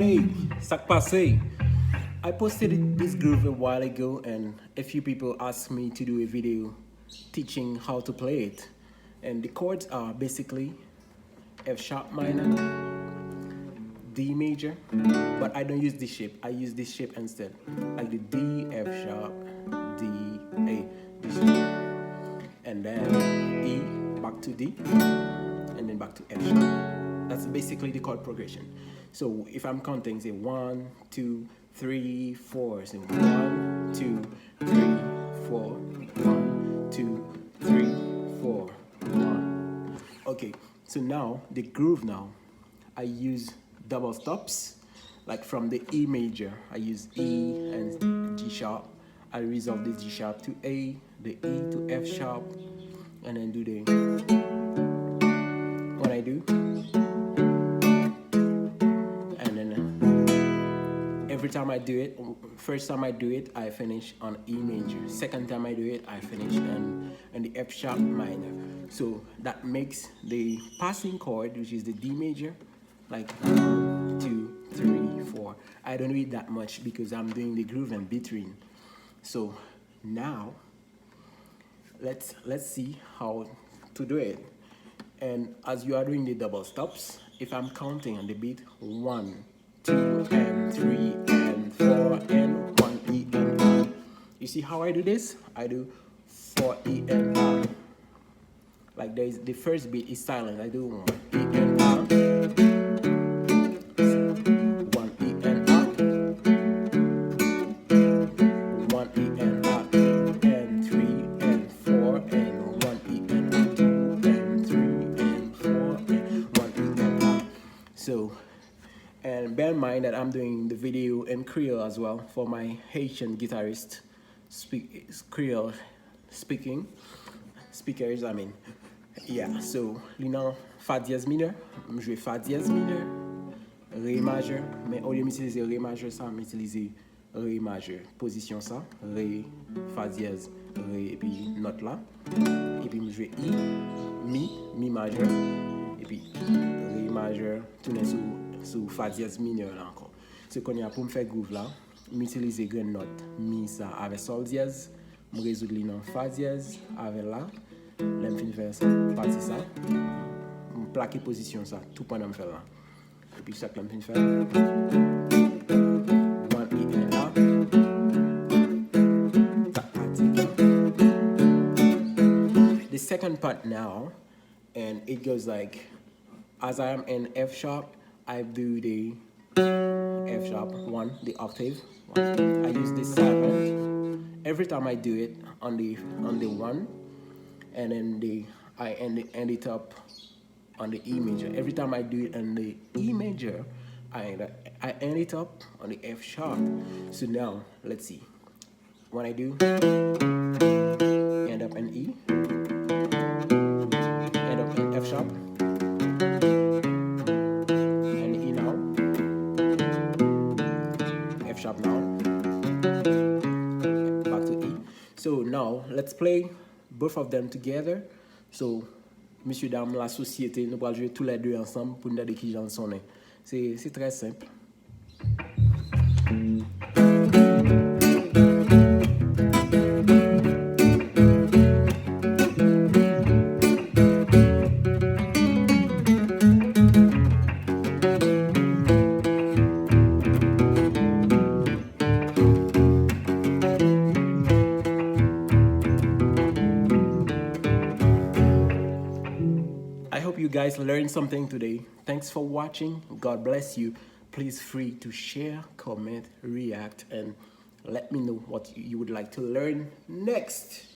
Hey, sac passé. I posted this groove a while ago, and a few people asked me to do a video teaching how to play it. And the chords are basically F sharp minor, D major, but I don't use this shape. I use this shape instead, like the D, F sharp, D, A, this shape, and then E, back to D, and then back to F sharp. That's basically the chord progression. So if I'm counting, say 1, 2, 3, 4. So 1, 2, 3, 4. 1, 2, 3, 4. 1. Okay. So now the groove. Now I use double stops, like from the E major. I use E and G sharp. I resolve the G sharp to A, the E to F sharp, and then do the. What I do. Every time I do it, first time I do it, I finish on E major. Second time I do it, I finish on the F sharp minor. So that makes the passing chord, which is the D major, like 1, 2, 3, 4. I don't do it that much because I'm doing the groove in between. So now let's see how to do it. And as you are doing the double stops, if I'm counting on the beat, 1, 2, and 3, and 4, and 1, E, and R. You see how I do this? I do 4, E, and R. Like the first beat is silent. I do 1, E, and R. 1, E, and R. 1, E, and R. And 3, and 4, and 1, E, and R. 2, and 3, and 4, and 1, E, and R. So, and bear in mind that I'm doing the video in Creole as well for my Haitian guitarist Creole speakers. I mean, yeah. So, Lina Fa dièse mineur, je joue Fa dièse mineur, Ré majeur, mais au lieu d'utiliser Ré majeur, ça m'utilise Ré majeur. Position ça, Ré, Fa dièse, Ré, et puis note là, et puis je joue I, Mi majeur, et puis Ré majeur, tourner sous Fa dièse mineur là encore. Ce qu'on y a pour me faire groove là, m'utiliser grande note Mi ça avec Sol dièse, me résoudre les noms Fa dièse avec là, là me faire ça, partie ça, me plaquer position ça, tout pendant me faire là. Et puis ça que me faire 1 E and là. The second part now, and it goes like, as I am in F sharp, I do the F sharp 1, the octave 1. I use this 7 every time I do it on the 1, and then I end it up on the E major. Every time I do it on the E major, I end it up on the F sharp. So now let's see. When I do end up in E, end up in F sharp. Sharp now, back to E. So now let's play both of them together. So monsieur dame la société, nous allons jouer tous les deux ensemble pour nous dire qui j'en sont. C'est très simple. I hope you guys learned something today. Thanks for watching. God bless you. Please free to share, comment, react, and let me know what you would like to learn next.